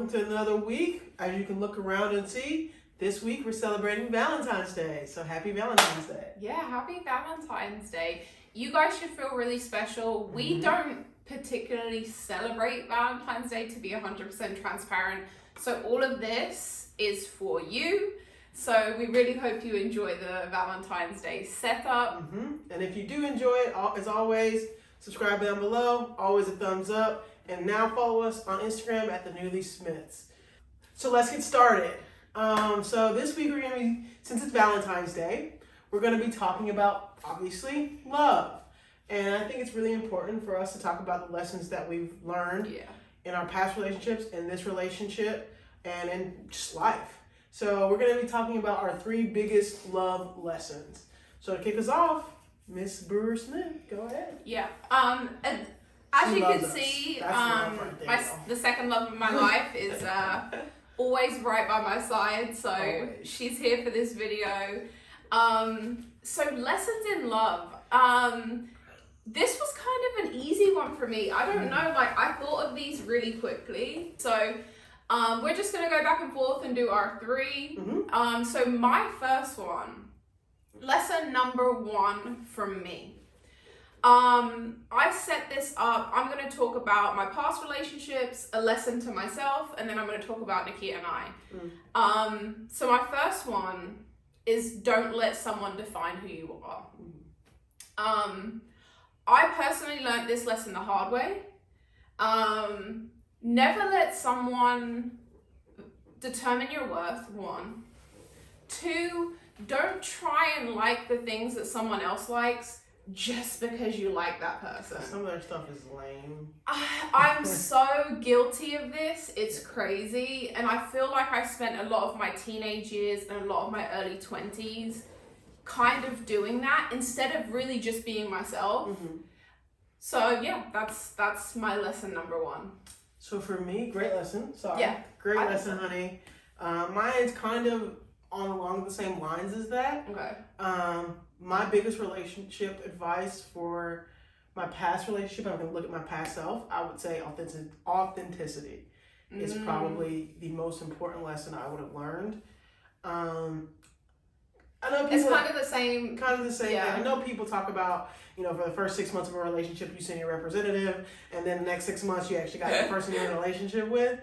welcome to another week. As you can look around and see, this week we're celebrating Valentine's Day. So happy Valentine's Day. Yeah, happy Valentine's Day. You guys should feel really special. We don't particularly celebrate Valentine's Day, to be 100% transparent. So all of this is for you. So we really hope you enjoy the Valentine's Day setup. And if you do enjoy it, as always, subscribe down below. Always a thumbs up. And now follow us on Instagram at the Newly Smiths. So let's get started. So this week we're going to be, since it's Valentine's Day, we're going to be talking about, obviously, love. And I think it's really important for us to talk about the lessons that we've learned in our past relationships, in this relationship, and in just life. So we're going to be talking about our 3 biggest love lessons. So to kick us off, Miss Brewer Smith, go ahead. Yeah. As you can see, the second love of my life is always right by my side. So she's here for this video. So lessons in love. This was kind of an easy one for me. I don't know, like I thought of these really quickly. So we're just gonna go back and forth and do our 3. So my first one, lesson number 1 from me. I set this up. I'm going to talk about my past relationships, a lesson to myself, and then I'm going to talk about Nikia and I. So my first one is don't let someone define who you are. I personally learned this lesson the hard way. Never let someone determine your worth, 1. 2, don't try and like the things that someone else likes just because you like that person. Some of their stuff is lame. I'm so guilty of this. It's crazy. And I feel like I spent a lot of my teenage years and a lot of my early 20s kind of doing that instead of really just being myself. So yeah, that's my lesson number 1. So for me, great lesson. Sorry. Yeah. Great lesson, honey. Mine's kind of along the same lines as that. Okay. My biggest relationship advice for my past relationship, I'm going to look at my past self, I would say authenticity is probably the most important lesson I would have learned. I know people, it's kind of the same. thing. I know people talk about, for the first 6 months of a relationship, you send your representative, and then the next 6 months, you actually got the person you're in a relationship with.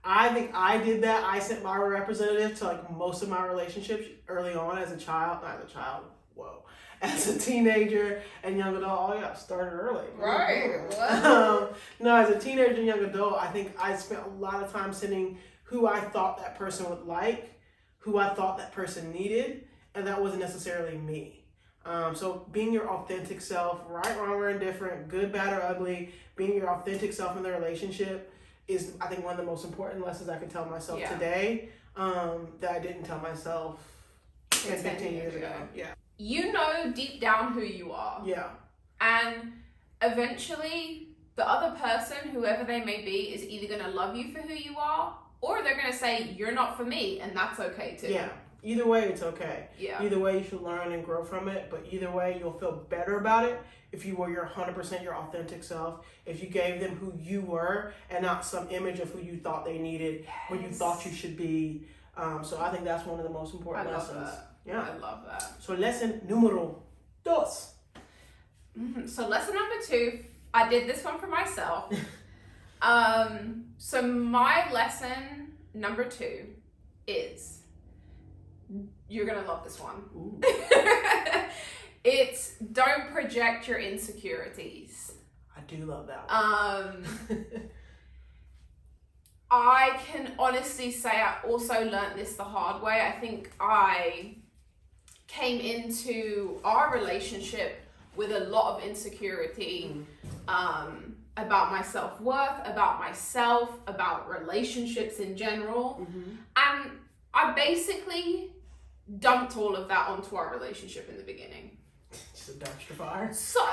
I think I did that. I sent my representative to like most of my relationships early on as a teenager and young adult. Oh yeah, started early. Right. No, as a teenager and young adult, I think I spent a lot of time sending who I thought that person would like, who I thought that person needed, and that wasn't necessarily me. So being your authentic self, right, wrong, or indifferent, good, bad, or ugly, being your authentic self in the relationship is, I think, one of the most important lessons I can tell myself today that I didn't tell myself 10, 15 years ago. Yeah. You know deep down who you are. Yeah. And eventually, the other person, whoever they may be, is either going to love you for who you are, or they're going to say, you're not for me, and that's okay too. Yeah. Either way, it's okay. Yeah. Either way, you should learn and grow from it, but either way, you'll feel better about it if you were your 100% your authentic self, if you gave them who you were and not some image of who you thought they needed, who you thought you should be. So I think that's one of the most important lessons. Yeah, I love that. So lesson número 2. So lesson number 2, I did this one for myself. So my lesson number 2 is, you're gonna love this one. It's don't project your insecurities. I do love that one. I can honestly say I also learned this the hard way. I think I came into our relationship with a lot of insecurity about my self-worth, about myself, about relationships in general. And I basically dumped all of that onto our relationship in the beginning. Just a dumpster fire. So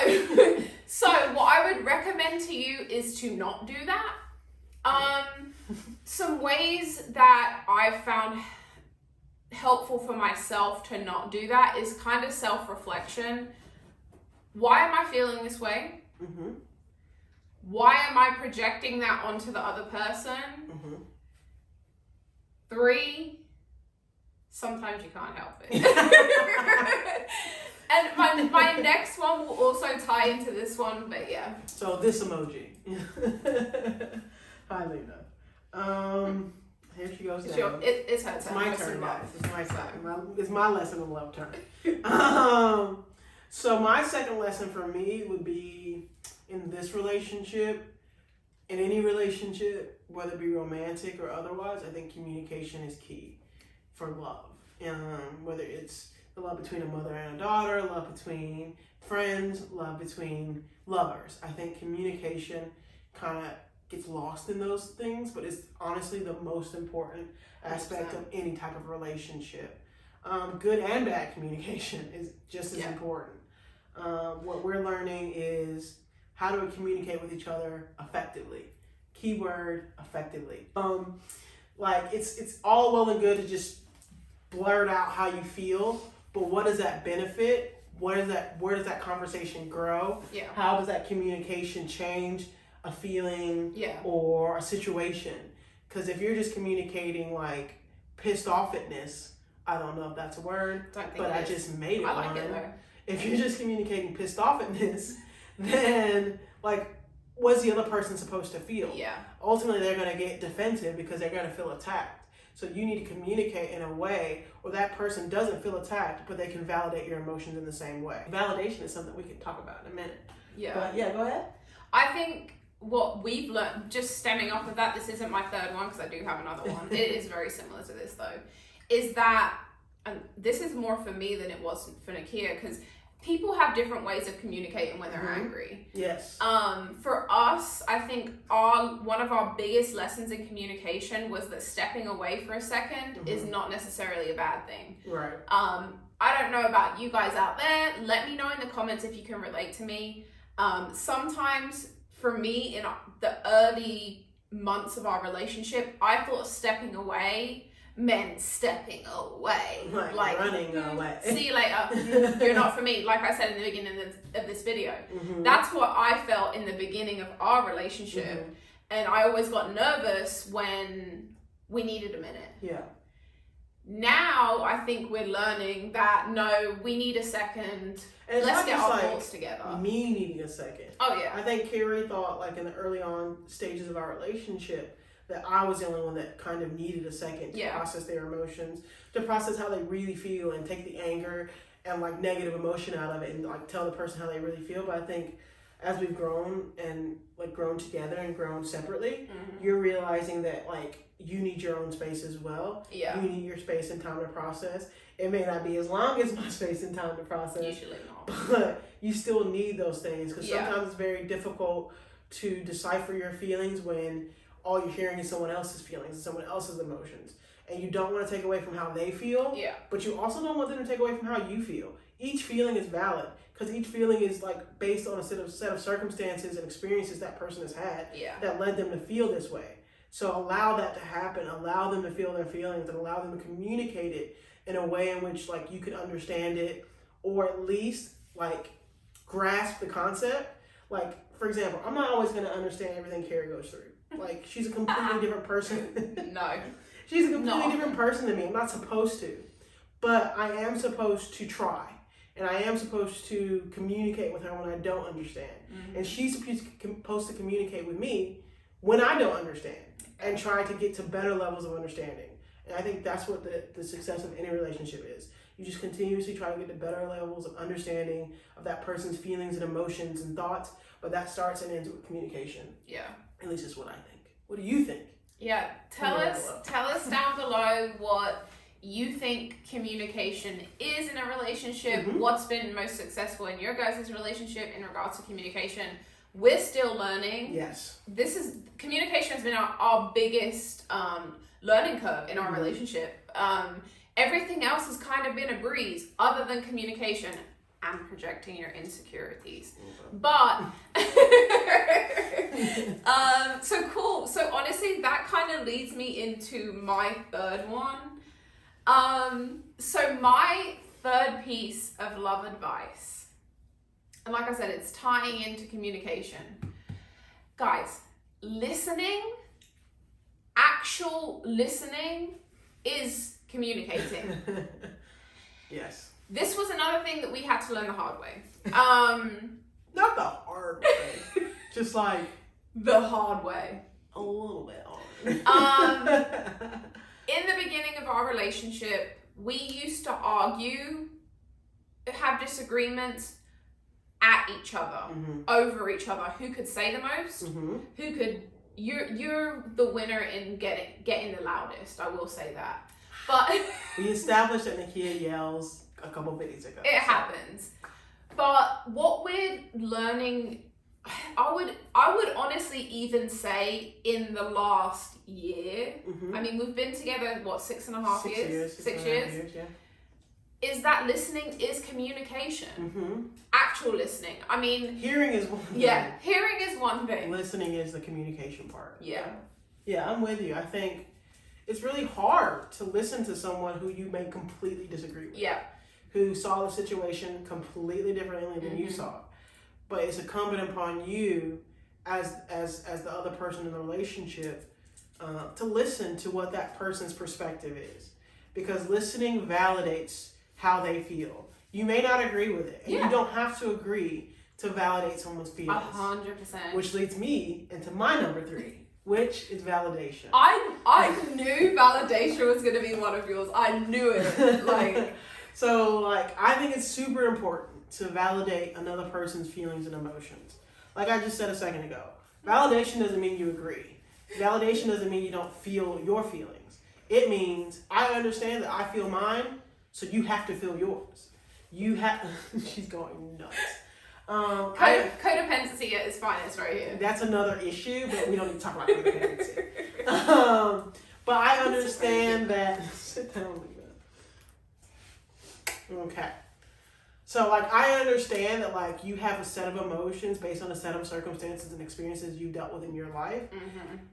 what I would recommend to you is to not do that. Some ways that I've found helpful for myself to not do that is kind of self-reflection. Why am I feeling this way? Mm-hmm. Why am I projecting that onto the other person? Mm-hmm. 3, sometimes you can't help it. And my next one will also tie into this one, but yeah. So this emoji. Hi, Lena. Here she goes down. It's her turn. It's my turn, guys. It's my turn. It's my lesson in love turn. So my second lesson for me would be in this relationship, in any relationship, whether it be romantic or otherwise, I think communication is key for love. Whether it's the love between a mother and a daughter, love between friends, love between lovers. I think communication kind of gets lost in those things, but it's honestly the most important aspect 100%. Of any type of relationship. Good and bad communication is just as important. What we're learning is how do we communicate with each other effectively. Keyword, effectively. Like it's all well and good to just blurt out how you feel, but what does that benefit? Where does that conversation grow? Yeah. How does that communication change a feeling or a situation? Because if you're just communicating like pissed offness, I don't know if that's a word, but I just made it. I like it though. If you're just communicating pissed offness, then like, what's the other person supposed to feel? Yeah. Ultimately, they're going to get defensive because they're going to feel attacked. So you need to communicate in a way where that person doesn't feel attacked, but they can validate your emotions in the same way. Validation is something we can talk about in a minute. Yeah. But yeah, go ahead. I think what we've learned, just stemming off of that, this isn't my third one because I do have another one. It is very similar to this though, is that, and this is more for me than it was for Nikia, because people have different ways of communicating when they're angry. Yes. For us, I think one of our biggest lessons in communication was that stepping away for a second is not necessarily a bad thing. Right. I don't know about you guys out there. Let me know in the comments if you can relate to me. Sometimes for me, in the early months of our relationship, I thought stepping away meant stepping away, like running away. See you later. You're not for me. Like I said in the beginning of this video, that's what I felt in the beginning of our relationship, and I always got nervous when we needed a minute. Yeah. Now I think we're learning that no, we need a second. And let's get our like thoughts together. Me needing a second. Oh yeah. I think Kerry thought like in the early on stages of our relationship that I was the only one that kind of needed a second to process their emotions, to process how they really feel and take the anger and like negative emotion out of it and like tell the person how they really feel. But I think as we've grown and like grown together and grown separately, you're realizing that like you need your own space as well. Yeah. You need your space and time to process. It may not be as long as my space and time to process. Usually not. But you still need those things because sometimes it's very difficult to decipher your feelings when all you're hearing is someone else's feelings and someone else's emotions. And you don't want to take away from how they feel, but you also don't want them to take away from how you feel. Each feeling is valid because each feeling is like based on a set of circumstances and experiences that person has had that led them to feel this way. So allow that to happen, allow them to feel their feelings and allow them to communicate it in a way in which like you can understand it or at least like grasp the concept. Like, for example, I'm not always going to understand everything Kerry goes through. Like, she's a completely different person. No. She's a completely different person than me. I'm not supposed to. But I am supposed to try. And I am supposed to communicate with her when I don't understand. And she's supposed to communicate with me when I don't understand. And try to get to better levels of understanding. And I think that's what the success of any relationship is. You just continuously try to get to better levels of understanding of that person's feelings and emotions and thoughts. But that starts and ends with communication. Yeah. At least that's what I think. What do you think? Yeah, tell us down below what you think communication is in a relationship. What's been most successful in your guys' relationship in regards to communication? We're still learning. Yes. Communication has been our biggest learning curve in our relationship. Everything else has kind of been a breeze other than communication and projecting your insecurities. But so cool. So honestly, that kind of leads me into my third one. So my third piece of love advice, and like I said, it's tying into communication. Guys, actual listening is communicating. Yes. This was another thing that we had to learn the hard way. Not the hard way. Just like the hard way. A little bit hard. In the beginning of our relationship, we used to argue, have disagreements at each other, over each other. Who could say the most? Who could? You're the winner in getting the loudest. I will say that. But we established that Nikia yells a couple videos ago. It happens. But what we're learning, I would honestly even say in the last year. I mean, we've been together what 6.5 years? 6 years. Yeah. Is that listening is communication. Actual listening. I mean, hearing is one thing. Yeah, hearing is one thing. Listening is the communication part. Yeah. Yeah, I'm with you. I think it's really hard to listen to someone who you may completely disagree with. Yeah. Who saw the situation completely differently than you saw it. But it's incumbent upon you as the other person in the relationship to listen to what that person's perspective is. Because listening validates how they feel. You may not agree with it. And you don't have to agree to validate someone's feelings. 100%. Which leads me into my number 3, which is validation. I knew validation was going to be one of yours. I knew it. So, I think it's super important to validate another person's feelings and emotions. Like I just said a second ago, validation doesn't mean you agree. Validation doesn't mean you don't feel your feelings. It means I understand that I feel mine, so you have to feel yours. You have. She's going nuts. Codependency at its finest right here. That's another issue, but we don't need to talk about codependency. But I understand that. Sit down, Lisa. Okay. So, I understand that, you have a set of emotions based on a set of circumstances and experiences you've dealt with in your life.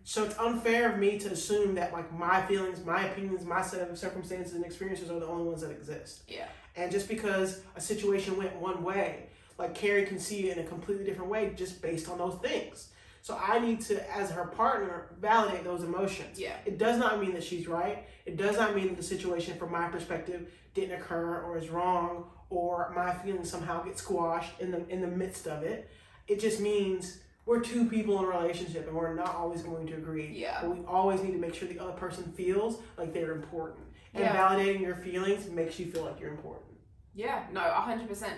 So, it's unfair of me to assume that, my feelings, my opinions, my set of circumstances and experiences are the only ones that exist. Yeah. And just because a situation went one way, Kerry can see it in a completely different way just based on those things. So, I need to, as her partner, validate those emotions. Yeah. It does not mean that she's right. It does not mean that the situation, from my perspective, didn't occur or is wrong, or my feelings somehow get squashed in the midst of it. It just means we're two people in a relationship and we're not always going to agree. Yeah. But we always need to make sure the other person feels like they're important. And validating your feelings makes you feel like you're important. Yeah, no, 100%.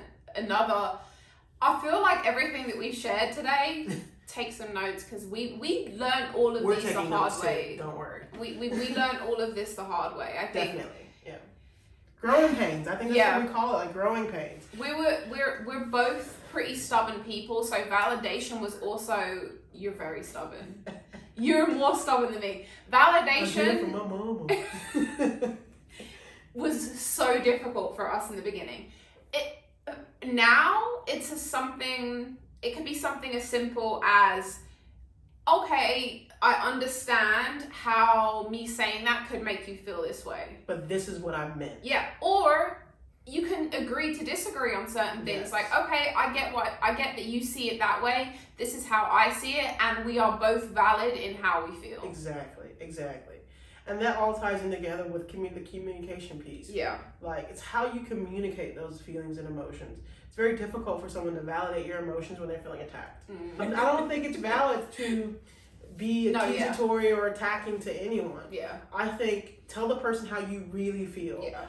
I feel like everything that we shared today, take some notes, because we learned all of these the hard way. Don't worry. We learned all of this the hard way, I think. Definitely, yeah. Growing pains. I think that's what we call it, growing pains. We're both pretty stubborn people, so validation was also, you're very stubborn. You're more stubborn than me. Validation from my mama. was so difficult for us in the beginning. Now it could be something as simple as, okay, I understand how me saying that could make you feel this way. But this is what I meant. Yeah. Or you can agree to disagree on certain things. Yes. Okay, I get that you see it that way. This is how I see it, and we are both valid in how we feel. Exactly. And that all ties in together with the communication piece. Yeah. It's how you communicate those feelings and emotions. It's very difficult for someone to validate your emotions when they're feeling attacked. I don't think it's valid to be accusatory or attacking to anyone. Yeah. I think tell the person how you really feel. Yeah.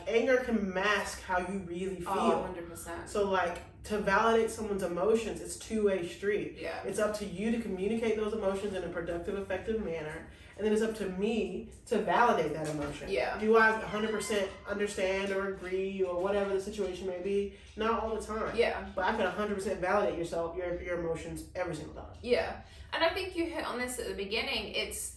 Anger can mask how you really feel. Oh, 100%. So to validate someone's emotions, it's two-way street. Yeah. It's up to you to communicate those emotions in a productive, effective manner. And then it's up to me to validate that emotion. Yeah. Do I 100% understand or agree or whatever the situation may be? Not all the time. Yeah. But I can 100% validate your emotions every single time. Yeah. And I think you hit on this at the beginning. It's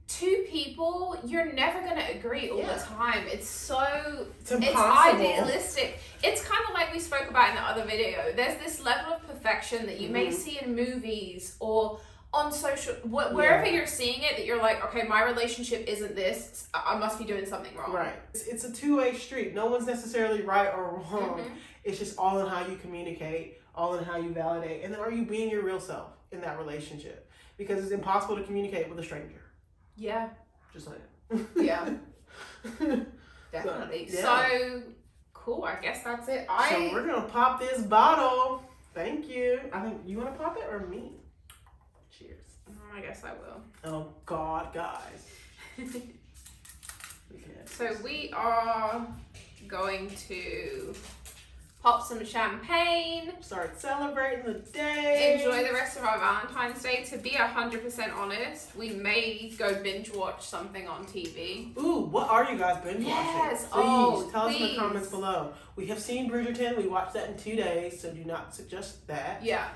two people, you're never going to agree all the time. It's idealistic. It's kind of like we spoke about in the other video. There's this level of perfection that you may see in movies or on social, wherever you're seeing it, that you're like, okay, my relationship isn't this, I must be doing something wrong. Right. It's a two-way street. No one's necessarily right or wrong. It's just all in how you communicate, all in how you validate. And then are you being your real self in that relationship? Because it's impossible to communicate with a stranger. Yeah. Just like Yeah. Definitely. So, yeah. So cool. I guess that's it. So we're gonna pop this bottle. Thank you. I think you want to pop it or me? Cheers. I guess I will. Oh God, guys. So we are going to pop some champagne. Start celebrating the day. Enjoy the rest of our Valentine's Day. To be 100% honest, we may go binge watch something on TV. Ooh, what are you guys binge Yes. watching? Please tell us in the comments below. We have seen Bridgerton. We watched that in 2 days, so do not suggest that. Yeah.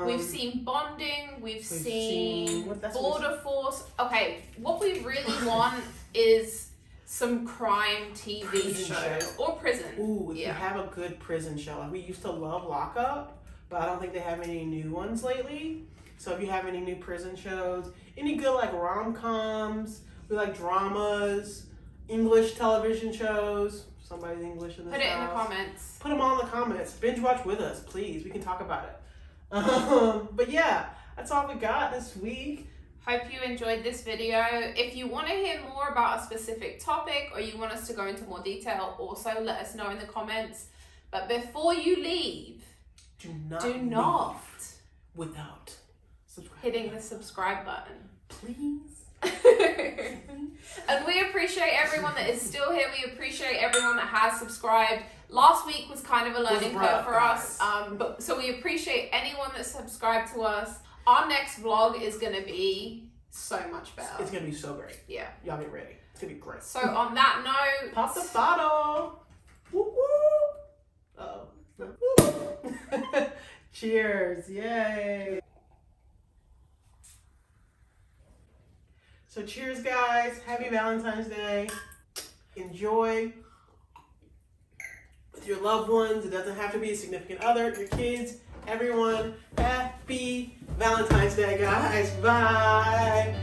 We've seen Bonding. We've seen Border Force. Okay, what we really want is some crime TV shows or prison. Ooh, if you have a good prison show. Like we used to love Lockup, but I don't think they have any new ones lately. So if you have any new prison shows, any good like rom-coms, we like dramas, English television shows. Somebody's English in this Put it in the house. comments. Put them all in the comments. Binge watch with us, please. We can talk about it. But yeah, that's all we got this week. Hope you enjoyed this video. If you want to hear more about a specific topic or you want us to go into more detail, also let us know in the comments. But before you leave, do not leave without hitting the subscribe button. Please. And we appreciate everyone that is still here. We appreciate everyone that has subscribed. Last week was kind of a learning curve for us. So we appreciate anyone that subscribed to us. Our next vlog is going to be so much better. It's going to be so great. Yeah. Y'all get ready. It's going to be great. So on that note... Pop the bottle. Woo woo. Uh-oh. Cheers. Yay. So cheers, guys. Happy Valentine's Day. Enjoy with your loved ones. It doesn't have to be a significant other. Your kids, everyone. Happy Valentine's Day, guys. Bye.